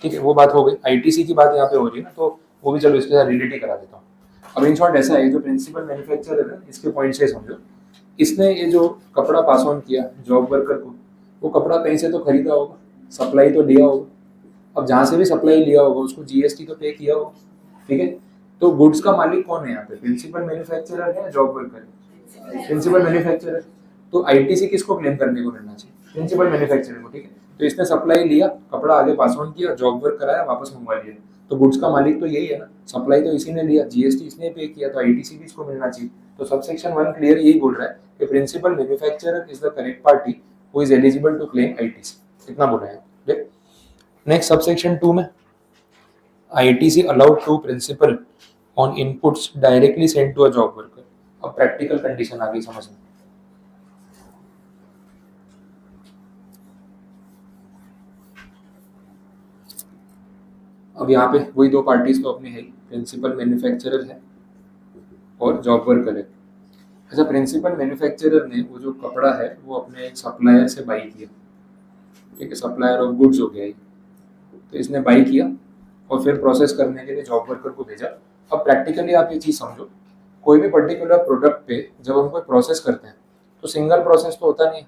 ठीक है, वो बात हो गई। आईटीसी की बात यहाँ पे हो रही है ना, तो वो भी चलो इसके साथ रिलेट ही करा देता हूँ। अब इन शॉर्ट ऐसा है, जो प्रिंसिपल मैन्युफैक्चरर है इसके पॉइंट से समझो, इसने ये जो कपड़ा पास ऑन किया जॉब वर्कर को, वो कपड़ा कहीं से तो खरीदा होगा, सप्लाई तो लिया होगा। अब जहाँ से भी सप्लाई लिया होगा उसको जीएसटी तो पे किया होगा, ठीक है। तो गुड्स का मालिक कौन है यहाँ पे, प्रिंसिपल मैन्युफैक्चरर है या जॉब वर्कर है? Principal manufacturer. तो आईटीसी किसको क्लेम करने को मिलना चाहिए? प्रिंसिपल मैन्युफैक्चरर को, ठीक है। तो इसने सप्लाई लिया, कपड़ा आगे पास ऑन किया, जॉब वर्क कराया, वापस मंगवा लिया, तो गुड्स का मालिक तो यही है ना, सप्लाई तो इसी ने लिया, जीएसटी इसने पे किया, तो आईटीसी भी इसको मिलना चाहिए। तो सबसेक्शन 1 क्लियर यही बोल रहा है कि principal manufacturer is the correct party who is eligible to claim ITC, इतना बोला है, ठीक। नेक्स्ट सबसेक्शन 2 में ITC allowed to principal on inputs directly send to a job worker. अब प्रैक्टिकल कंडीशन आ गई समझ में। अब यहाँ पे वही दो पार्टीज तो अपनी है, प्रिंसिपल मैन्युफैक्चरर है और जॉब वर्कर है। अच्छा, प्रिंसिपल मैन्युफैक्चरर ने वो जो कपड़ा है वो अपने सप्लायर से बाई किया, ठीक है, सप्लायर ऑफ गुड्स हो गया, तो इसने बाई किया और फिर प्रोसेस करने के लिए जॉब वर्कर को भेजा। अब प्रैक्टिकली आप ये चीज़ समझो, कोई भी पर्टिकुलर प्रोडक्ट पे जब हम कोई प्रोसेस करते हैं तो सिंगल प्रोसेस तो होता नहीं है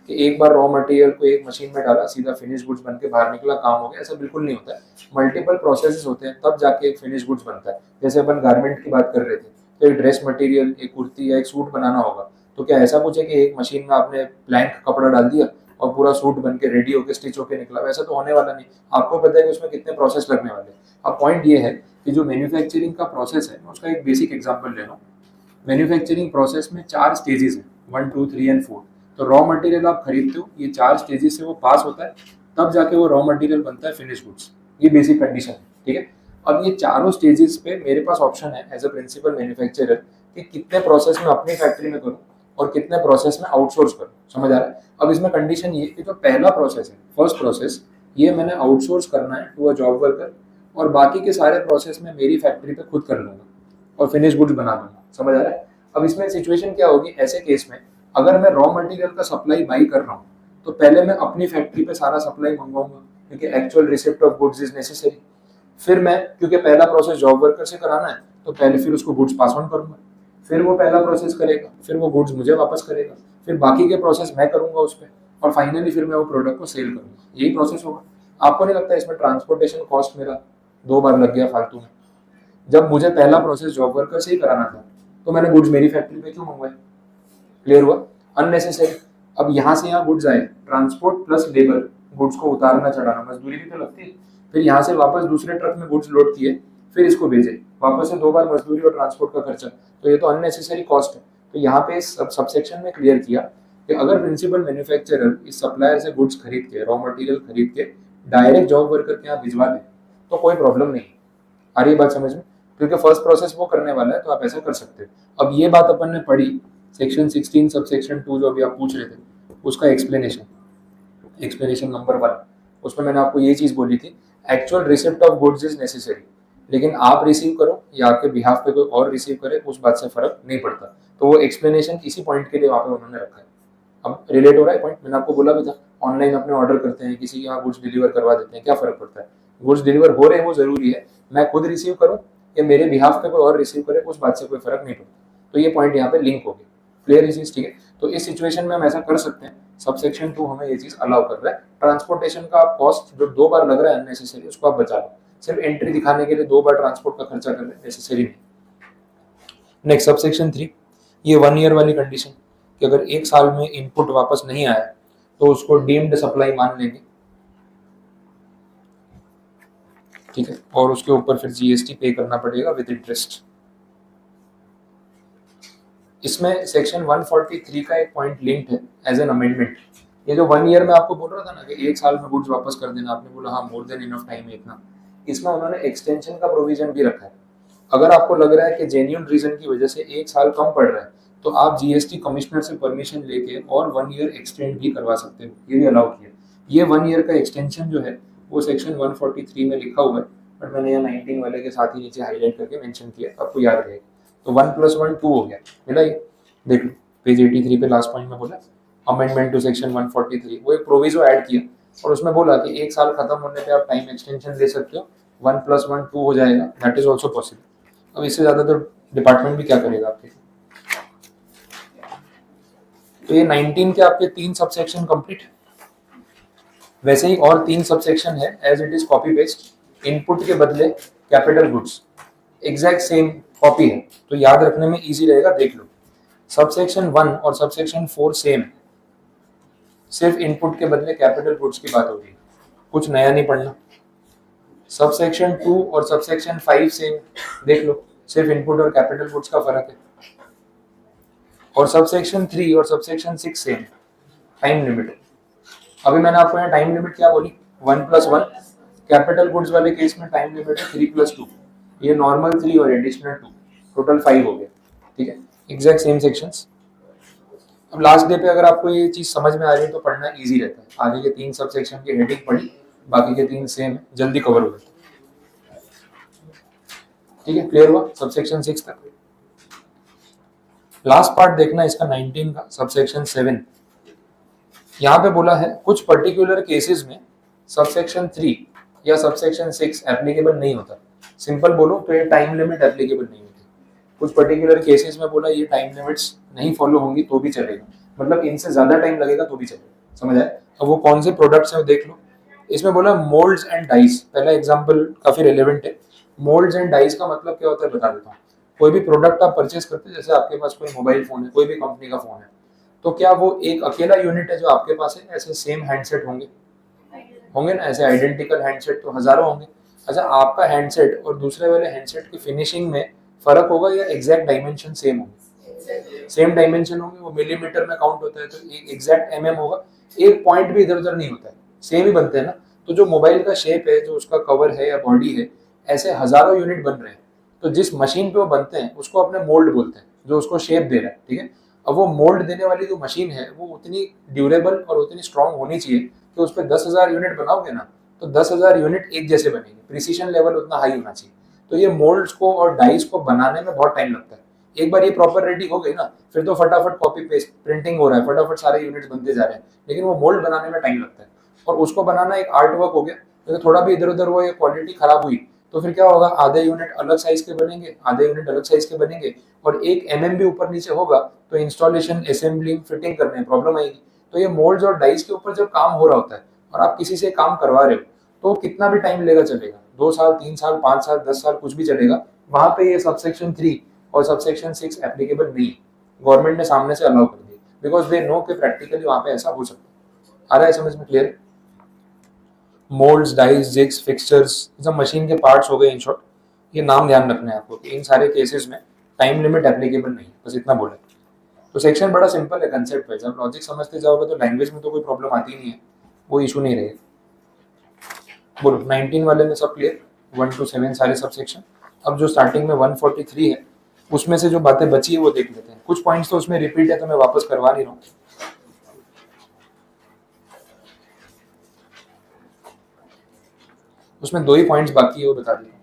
कि एक बार रॉ मटेरियल को एक मशीन में डाला सीधा फिनिश गुड्स बन के बाहर निकला, काम हो गया, ऐसा बिल्कुल नहीं होता है। मल्टीपल प्रोसेसेस होते हैं तब जाके एक फिनिश गुड्स बनता है। जैसे अपन गारमेंट की बात कर रहे थे, तो एक ड्रेस मटेरियल, एक कुर्ती या एक सूट बनाना होगा, तो क्या ऐसा कुछ है कि एक मशीन में आपने ब्लैंक कपड़ा डाल दिया और पूरा सूट बन के रेडी होकर स्टिच होकर निकला? वैसा तो होने वाला नहीं। आपको पता है कि उसमें कितने प्रोसेस लगने वाले हैं। अब पॉइंट ये है कि जो मैन्युफैक्चरिंग का प्रोसेस है उसका एक बेसिक एग्जांपल ले लो। मैन्युफैक्चरिंग प्रोसेस में 4 स्टेजेस हैं, 1, 2, 3 एंड 4। तो रॉ मटेरियल आप खरीदते हो, ये 4 स्टेजेस से वो पास होता है, तब जाके वो रॉ मटेरियल बनता है फिनिश गुड्स। ये बेसिक कंडीशन है, ठीक है। अब ये चारों स्टेजेस पे मेरे पास ऑप्शन है एज अ प्रिंसिपल मैन्युफैक्चरर कि कितने प्रोसेस में अपनी फैक्ट्री में करूँ और कितने प्रोसेस में आउटसोर्स करूँ, समझ आ रहा है। अब इसमें कंडीशन ये कि जो पहला प्रोसेस है, फर्स्ट प्रोसेस, ये मैंने आउटसोर्स करना है टू अ जॉब वर्कर, और बाकी के सारे प्रोसेस में मेरी फैक्ट्री पे खुद कर लूंगा और फिनिश गुड्स बना दूंगा, समझ आ रहा है। अब इसमें सिचुएशन क्या होगी ऐसे केस में, अगर मैं रॉ मटेरियल का सप्लाई बाई कर रहा हूँ तो पहले मैं अपनी फैक्ट्री पे सारा सप्लाई मंगवाऊंगा क्योंकि actual receipt of goods is necessary. फिर मैं, क्योंकि पहला प्रोसेस जॉब वर्कर से कराना है, तो पहले फिर उसको गुड्स पास ऑन करूंगा, फिर वो पहला प्रोसेस करेगा, फिर वो गुड्स मुझे वापस करेगा, फिर बाकी के प्रोसेस मैं करूंगा उस पर, और फाइनली फिर मैं वो प्रोडक्ट को सेल करूंगा। यही प्रोसेस होगा। आपको नहीं लगता इसमें ट्रांसपोर्टेशन कॉस्ट मेरा 2 बार लग गया फालतू में? जब मुझे पहला प्रोसेस जॉब वर्कर से ही कराना था तो मैंने गुड्स मेरी फैक्ट्री पे क्यों मंगवाए? क्लियर हुआ? अननेसेसरी। अब यहाँ से यहाँ गुड्स आए, ट्रांसपोर्ट प्लस लेबर, गुड्स को उतारना चढ़ाना, मजदूरी भी तो लगती है। फिर यहाँ से वापस दूसरे ट्रक में गुड्स लोड किए, फिर इसको भेजे, वापस से 2 बार मजदूरी और ट्रांसपोर्ट का खर्चा, तो ये तो अननेसेसरी कॉस्ट है। तो यहाँ पे सबसेक्शन में क्लियर किया कि अगर प्रिंसिपल मैन्युफैक्चरर इस सप्लायर से गुड्स खरीद के, रॉ मटेरियल खरीद के डायरेक्ट जॉब वर्कर के यहाँ भिजवा दे तो कोई प्रॉब्लम नहीं। आ रही बात समझ में? क्योंकि फर्स्ट प्रोसेस वो करने वाला है, तो आप ऐसा कर सकते हो। अब ये बात अपन ने पढ़ी सेक्शन 16 सबसेक्शन 2 जो अभी आप पूछ रहे थे, उसका एक्सप्लेनेशन नंबर 1, उसमें मैंने आपको ये चीज़ बोली थी, actual receipt of goods is necessary, लेकिन आप रिसीव करो या आपके बिहाफ पे कोई और रिसीव करे उस बात से फर्क नहीं पड़ता। तो वो एक्सप्लेनेशन इसी पॉइंट के लिए वहाँ पे उन्होंने रखा है। अब रिलेट हो रहा है पॉइंट? मैंने आपको बोला भी था, ऑनलाइन अपने ऑर्डर करते हैं, किसी के यहाँ गुड्स डिलीवर करवा देते हैं, क्या फर्क पड़ता है? गुड्स डिलीवर हो रहे हैं वो जरूरी है, मैं खुद रिसीव करूँ या मेरे बिहाफ पे कोई और रिसीव करे उस बात से कोई फर्क नहीं पड़ता। तो ये पॉइंट यहाँ पे लिंक हो गया। क्लियर है चीज? ठीक है। तो इस सिचुएशन में हम ऐसा कर सकते हैं, सबसेक्शन 2 हमें ये चीज अलाउ कर रहा है। ट्रांसपोर्टेशन का आप कॉस्ट जो 2 बार लग रहा है अननेसेसरी, उसको आप बचा लो। सिर्फ एंट्री दिखाने के लिए 2 बार ट्रांसपोर्ट का खर्चा कर रहे हैं, नेसेसरी नहीं। नेक्स्ट सबसेक्शन 3, ये 1 ईयर वाली कंडीशन कि अगर 1 साल में इनपुट वापस नहीं आया तो उसको डीम्ड सप्लाई मान लेंगे, ठीक है, और उसके ऊपर फिर जीएसटी पे करना पड़ेगा विद इंटरेस्ट। इसमें सेक्शन 143 का एक पॉइंट लिंक्ड है एज एन अमेंडमेंट। ये जो 1 ईयर में आपको बोल रहा था ना कि 1 साल में गुड्स वापस कर देना, आपने बोला हाँ मोर देन इनफ टाइम है इतना, इसमें उन्होंने एक्सटेंशन का प्रोविजन भी रखा है। अगर आपको लग रहा है कि जेन्युइन रीजन की वजह से 1 साल कम पड़ रहा है तो आप जीएसटी कमिश्नर से परमिशन लेके और 1 ईयर एक्सटेंड भी करवा सकते हो, ये भी अलाउ किया। ये 1 ईयर का एक्सटेंशन जो है वो सेक्शन 143 में लिखा हुआ है, बट मैंने यहाँ 19 वाले के साथ ही नीचे हाईलाइट करके मेंशन किया, आपको याद रहेगा। तो 1 + 1 2 हो गया, मिला ये? देख लो पेज 83 पे लास्ट पॉइंट में बोला अमेंडमेंट टू सेक्शन 143, वो एक प्रोविजो ऐड किया और उसमें बोला कि 1 साल खत्म होने पे आप टाइम एक्सटेंशन ले सकते हो, 1+1 2 हो जाएगा, दैट इज ऑल्सो पॉसिबल। अब इससे ज़्यादा तो डिपार्टमेंट भी क्या करेगा आपके। तो ये 19 के आपके 3 सबसेक्शन कंप्लीट। वैसे ही और 3 सबसेक्शन है, as it is copy paste. Input के बदले capital goods, exact same copy है, तो याद रखने में इजी रहेगा, देख लो। सबसेक्शन 1 और सबसेक्शन 4 सेम, सिर्फ इनपुट के बदले कैपिटल गुड्स की बात होगी, कुछ नया नहीं पढ़ना। सबसेक्शन 2 और सबसेक्शन 5 सेम, देख लो, सिर्फ इनपुट और कैपिटल गुड्स का फर्क है। और सबसेक्शन 3 और सबसेक्शन 6 सेम, टाइम लिमिट। अभी मैंने आपको यहाँ टाइम लिमिट क्या बोली, 1+1। कैपिटल गुड्स वाले केस में टाइम लिमिट है 3+2, ये नॉर्मल 3 और एडिशनल 2, टोटल 5 हो गया, ठीक है, एग्जैक्ट सेम सेक्शंस। अब लास्ट डे पे अगर आपको ये चीज समझ में आ रही है तो पढ़ना इजी रहता है। आगे के 3 सबसेक्शन की हेडिंग पढ़ी, बाकी के 3 सेम है, जल्दी कवर हो जाता है, ठीक है, क्लियर हुआ सबसेक्शन 6 तक। लास्ट पार्ट देखना इसका 19 का, सबसेक्शन 7। यहाँ पे बोला है कुछ पर्टिकुलर केसेस में सबसेक्शन 3 या सबसेक्शन 6 एप्लीकेबल नहीं होता। सिंपल बोलो तो ये टाइम लिमिट एप्लीकेबल नहीं होती। कुछ पर्टिकुलर केसेस में बोला ये टाइम लिमिट्स नहीं फॉलो होंगी तो भी चलेगा, मतलब इनसे ज्यादा टाइम लगेगा तो भी चलेगा, समझ आए। अब वो कौन से प्रोडक्ट्स हैं देख लो। इसमें बोला मोल्ड्स एंड डाइस, पहला एग्जांपल काफी रेलेवेंट है। मोल्ड्स एंड डाइस का मतलब क्या होता है बता देता हूँ। कोई भी प्रोडक्ट आप परचेस करते हैं, जैसे आपके पास कोई मोबाइल फोन है, कोई भी कंपनी का फोन है, तो क्या वो एक अकेला यूनिट है जो आपके पास है, ऐसे सेम हैंडसेट होंगे, होंगे ना, ऐसे आइडेंटिकल हैंडसेट तो हजारों होंगे। अच्छा, आपका हैंडसेट और दूसरे वाले हैंडसेट की फिनिशिंग में फर्क होगा या एग्जैक्ट डायमेंशन सेम होंगे? सेम डायमेंशन होंगे, वो मिलीमीटर में काउंट होता है तो एक एग्जैक्ट होगा, एक पॉइंट भी इधर उधर नहीं होता है, सेम ही बनते हैं ना। तो जो मोबाइल का शेप है, जो उसका कवर है या बॉडी है, ऐसे हजारों यूनिट बन रहे हैं, तो जिस मशीन पे वो बनते हैं उसको अपने मोल्ड बोलते हैं, जो उसको शेप दे रहा है, ठीक है। अब वो मोल्ड देने वाली जो मशीन है वो उतनी ड्यूरेबल और उतनी स्ट्रांग होनी चाहिए कि उस पर 10,000 यूनिट बनाओगे ना तो 10,000 यूनिट एक जैसे बनेंगे, प्रिसीजन लेवल उतना हाई होना चाहिए। तो ये मोल्ड्स को और डाइस को बनाने में बहुत टाइम लगता है। एक बार ये प्रॉपर रेडी हो गई ना, फिर तो फटाफट कॉपी पेस्ट प्रिंटिंग हो रहा है, फटाफट सारे यूनिट्स बनते जा रहे हैं, लेकिन वो मोल्ड बनाने में टाइम लगता है। और उसको बनाना एक आर्ट वर्क हो गया, तो थोड़ा भी इधर उधर हुआ या क्वालिटी खराब हुई तो फिर क्या होगा, आधे यूनिट अलग साइज के बनेंगे, आधे यूनिट अलग साइज के बनेंगे, और एक भी ऊपर नीचे होगा तो इंस्टॉलेशन, असेंबलिंग, फिटिंग करने में प्रॉब्लम आएगी। तो ये मोल्ड्स और डाइस के ऊपर जब काम हो रहा होता है और आप किसी से काम करवा रहे हो तो कितना भी टाइम लेगा चलेगा, 2 साल 3 साल 5 साल 10 साल कुछ भी चलेगा। वहां पे ये सबसेक्शन 3 और सबसेक्शन 6 एप्लीकेबल नहीं, गवर्नमेंट ने सामने से अलाउ कर दिया, बिकॉज दे नो कि प्रैक्टिकली वहां पे ऐसा हो सकता है। आ रहा है समझ में, clear? Moulds, dice, jigs, fixtures, सब मशीन के पार्ट्स हो गए इन शॉर्ट। ये नाम ध्यान रखना है आपको कि इन सारे केसेस में टाइम लिमिट एप्लीकेबल नहीं, बस इतना बोले। तो सेक्शन बड़ा सिंपल है कंसेप्ट वाइज, आप लॉजिक समझते जाओगे तो लैंग्वेज में तो कोई प्रॉब्लम आती नहीं है, वो इशू नहीं रहेगा। बोलो 19 वाले में सब क्लियर, 1 to 7 सारे सब सेक्शन। अब जो स्टार्टिंग में 143 है उसमें से जो बातें बची है वो देख लेते हैं। कुछ पॉइंट्स तो उसमें रिपीट है तो मैं वापस करवा नहीं रहा हूँ। उसमें 2 ही पॉइंट्स बाकी है, वो बता देता हूँ,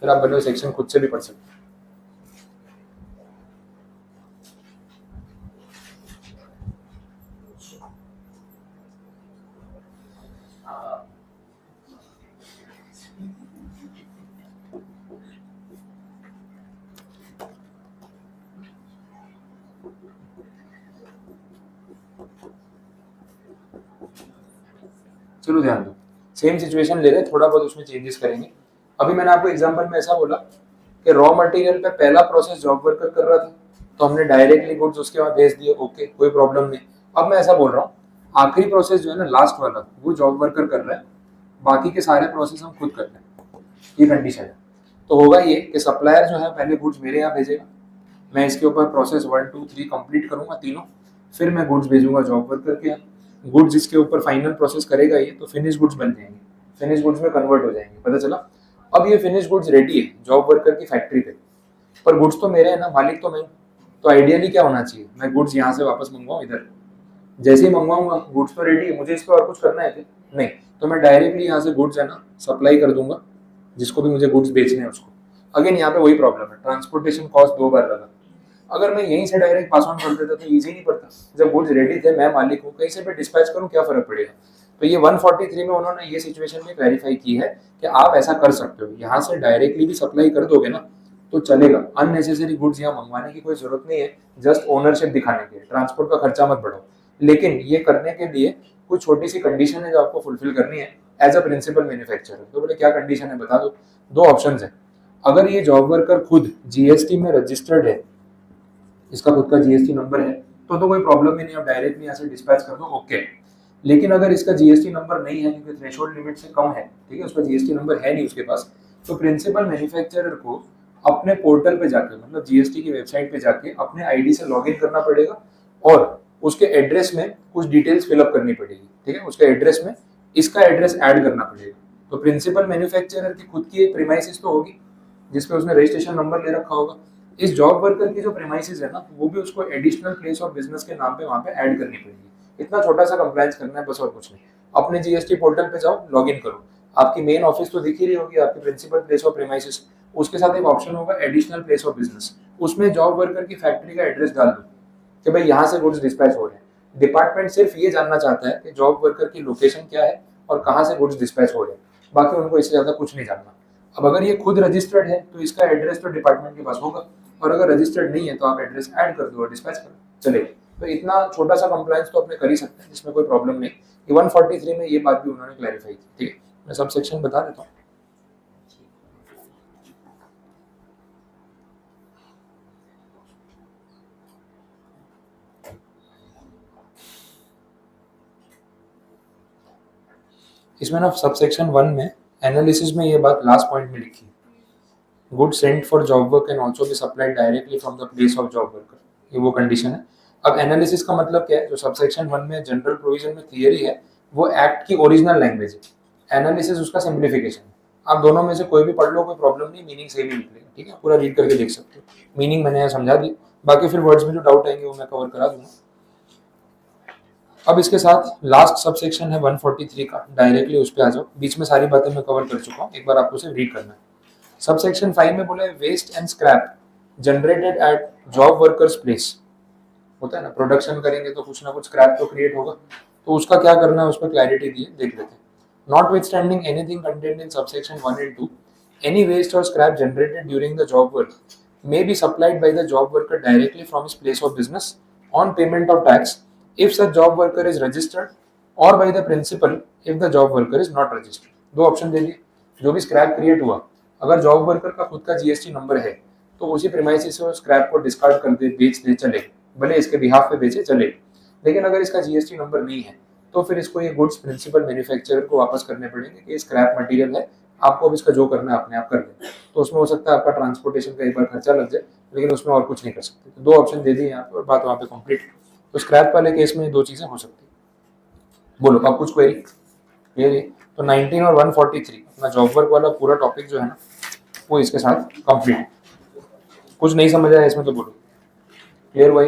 फिर आप भले सेक्शन खुद से भी पढ़ सकते हैं। चलो ध्यान दो, सेम सिचुएशन ले रहे हैं, थोड़ा बहुत उसमें चेंजेस करेंगे। अभी मैंने आपको एग्जांपल में ऐसा बोला कि रॉ मटेरियल पे पहला प्रोसेस जॉब वर्कर कर रहा था तो हमने डायरेक्टली गुड्स उसके वहां भेज दिए, ओके, कोई प्रॉब्लम नहीं। अब मैं ऐसा बोल रहा हूँ आखिरी प्रोसेस जो है ना, लास्ट वाला, वो जॉब वर्कर कर रहा है, बाकी के सारे प्रोसेस हम खुद कर रहे हैं, ये कंडीशन है। तो होगा ये कि सप्लायर जो है पहले गुड्स मेरे यहाँ भेजेगा, मैं इसके ऊपर प्रोसेस 1 2 3 कंप्लीट करूंगा तीनों, फिर मैं गुड्स भेजूंगा जॉब वर्कर के यहाँ। गुड्स इसके ऊपर फाइनल प्रोसेस करेगा ये, तो फिनिश गुड्स बन जाएंगे, फिनिश गुड्स में कन्वर्ट हो जाएंगे, पता चला। अब ये फिनिश गुड्स रेडी है जॉब वर्कर की फैक्ट्री पे, पर गुड्स तो मेरे है ना, मालिक तो मैं। तो आइडियली क्या होना चाहिए, मैं गुड्स यहाँ से वापस मंगवाऊँ इधर, जैसे ही मंगवाऊंगा गुड्स तो रेडी है, मुझे इस पर और कुछ करना है क्या? नहीं, तो मैं डायरेक्टली यहाँ से गुड्स है ना सप्लाई कर दूंगा जिसको भी मुझे गुड्स बेचने हैं उसको। अगेन यहाँ पे वही प्रॉब्लम है, ट्रांसपोर्टेशन कॉस्ट 2 बार लगा। अगर मैं यहीं से डायरेक्ट पास ऑन कर देता तो इजी नहीं पड़ता, जब गुड्स रेडी थे, मैं मालिक हूँ, कहीं से भी डिस्पैच करूँ क्या फर्क पड़ेगा। तो ये 143 में उन्होंने ये सिचुएशन में क्लैरिफाई की है कि आप ऐसा कर सकते हो, यहाँ से डायरेक्टली भी सप्लाई कर दोगे ना तो चलेगा, अननेसेसरी गुड्स यहाँ मंगवाने की कोई जरूरत नहीं है, जस्ट ओनरशिप दिखाने के लिए, ट्रांसपोर्ट का खर्चा मत बढ़ाओ। लेकिन ये करने के लिए कुछ छोटी सी कंडीशन है जो आपको फुलफिल करनी है एज अ प्रिंसिपल मैन्युफैक्चरर। तो बोले क्या कंडीशन है बता दो। दो ऑप्शंस है, अगर ये जॉब वर्कर खुद जीएसटी में रजिस्टर्ड है, इसका खुद का जीएसटी नंबर है, तो कोई प्रॉब्लम ही नहीं, आप डायरेक्टली यहाँ से डिस्पैच कर दो, ओके। लेकिन अगर इसका जीएसटी नंबर नहीं है क्योंकि थ्रेशोल्ड लिमिट से कम है, ठीक है, उसका जीएसटी नंबर है नहीं उसके पास, तो प्रिंसिपल मैन्युफैक्चरर को अपने पोर्टल पे जाकर, मतलब जीएसटी की वेबसाइट पे जाके अपने आईडी से लॉगिन करना पड़ेगा और उसके एड्रेस में कुछ डिटेल्स फिलअप करनी पड़ेगी, ठीक है, उसके एड्रेस में इसका एड्रेस ऐड करना पड़ेगा। तो प्रिंसिपल मैन्युफैक्चरर की खुद की एक प्रीमाइसिस तो होगी जिसपे उसने रजिस्ट्रेशन नंबर ले रखा होगा, इस जॉब वर्कर की जो प्रीमाइसिस है ना वो भी उसको एडिशनल प्लेस ऑफ बिजनेस के नाम पे वहां पे ऐड करनी पड़ेगी। इतना छोटा सा कंप्लायंस करना है बस, और कुछ नहीं। अपने जीएसटी पोर्टल पे जाओ, लॉगिन करो, आपकी मेन ऑफिस तो दिख ही रही होगी, आपकी प्रिंसिपल प्लेस ऑफ प्रीमाइसिस, उसके साथ एक ऑप्शन होगा एडिशनल प्लेस ऑफ बिजनेस, उसमें जॉब वर्कर की फैक्ट्री का एड्रेस डाल दो कि भाई यहाँ से गुड्स डिस्पैच हो रहे हैं। डिपार्टमेंट सिर्फ ये जानना चाहता है कि जॉब वर्कर की लोकेशन क्या है और कहाँ से गुड्स डिस्पैच हो रहे हैं, बाकी उनको इससे ज्यादा कुछ नहीं जानना। अब अगर ये खुद रजिस्टर्ड है तो इसका एड्रेस तो डिपार्टमेंट के पास होगा, और अगर रजिस्टर्ड नहीं है तो आप एड्रेस ऐड कर दो और डिस्पैच करो, चलेगा। तो इतना छोटा सा कंप्लायंस तो अपने कर ही सकते हैं जिसमें कोई प्रॉब्लम नहीं। 143 में ये बात भी उन्होंने क्लैरिफाई की, ठीक है। मैं सब सेक्शन बता देता हूँ। इसमें ना सबसेक्शन 1 में एनालिसिस में ये बात लास्ट पॉइंट में लिखी, good sent for job work can also be supplied directly from the place of job worker, ये वो कंडीशन है। अब एनालिसिस का मतलब क्या है, जो सबसेक्शन 1 में जनरल प्रोविजन में थियरी है वो एक्ट की ओरिजिनल लैंग्वेज है, एनालिसिस उसका सिंप्लीफिकेशन है। आप दोनों में से कोई भी पढ़ लो, कोई प्रॉब्लम नहीं, मीनिंग सेम ही निकलेगा, ठीक है, पूरा रीड करके देख सकते हो, मीनिंग मैंने यहाँ समझा दी, बाकी फिर वर्ड्स में जो डाउट आएंगे वो मैं कवर करा दूंगा। अब इसके साथ लास्ट सबसेक्शन है 143 का, डायरेक्टली उस पर आ जाओ, बीच में सारी बातें मैं कवर कर चुका हूँ, एक बार आपको सिर्फ रीड करना है। सबसेक्शन 5 में बोला है waste and scrap generated at job workers place, होता है ना, प्रोडक्शन करेंगे तो कुछ ना कुछ स्क्रैप तो क्रिएट होगा, तो उसका क्या करना है उस पर क्लैरिटी दी है, देख लेते हैं। Notwithstanding anything contained in subsection 1 and 2, any waste or scrap generated during the job work may be supplied by the job worker directly from his place of business on payment of tax if such job worker is registered, or by the principal if the job worker is not registered। दो option दे दिए, जो भी scrap create हुआ अगर job worker का खुद का GST number है तो उसी प्रीमाइसिस से वो स्क्रैप को डिस्कार्ड कर दे, बेच दे, चले, भले इसके बिहाफ पे बेचे, चले। लेकिन अगर इसका जीएसटी नंबर नहीं है तो फिर इसको ये गुड्स प्रिंसिपल मैन्युफैक्चरर को वापस करने पड़ेंगे कि ये स्क्रैप मटेरियल है, आपको अब इसका जो करना है अपने आप कर लें। तो उसमें हो सकता है आपका ट्रांसपोर्टेशन का एक बार खर्चा लग जाए, लेकिन उसमें और कुछ नहीं कर सकते। तो दो ऑप्शन दे दिए यहाँ पे और बात वहाँ पे कंप्लीट। तो स्क्रैप वाले केस में दो चीजें हो सकती है। बोलो आप कुछ क्वेरी क्लियर है? तो 19 और 143 अपना जॉब वर्क वाला पूरा टॉपिक जो है ना वो इसके साथ कंप्लीट। कुछ नहीं समझ आया इसमें तो बोलो, क्लियर हुआ?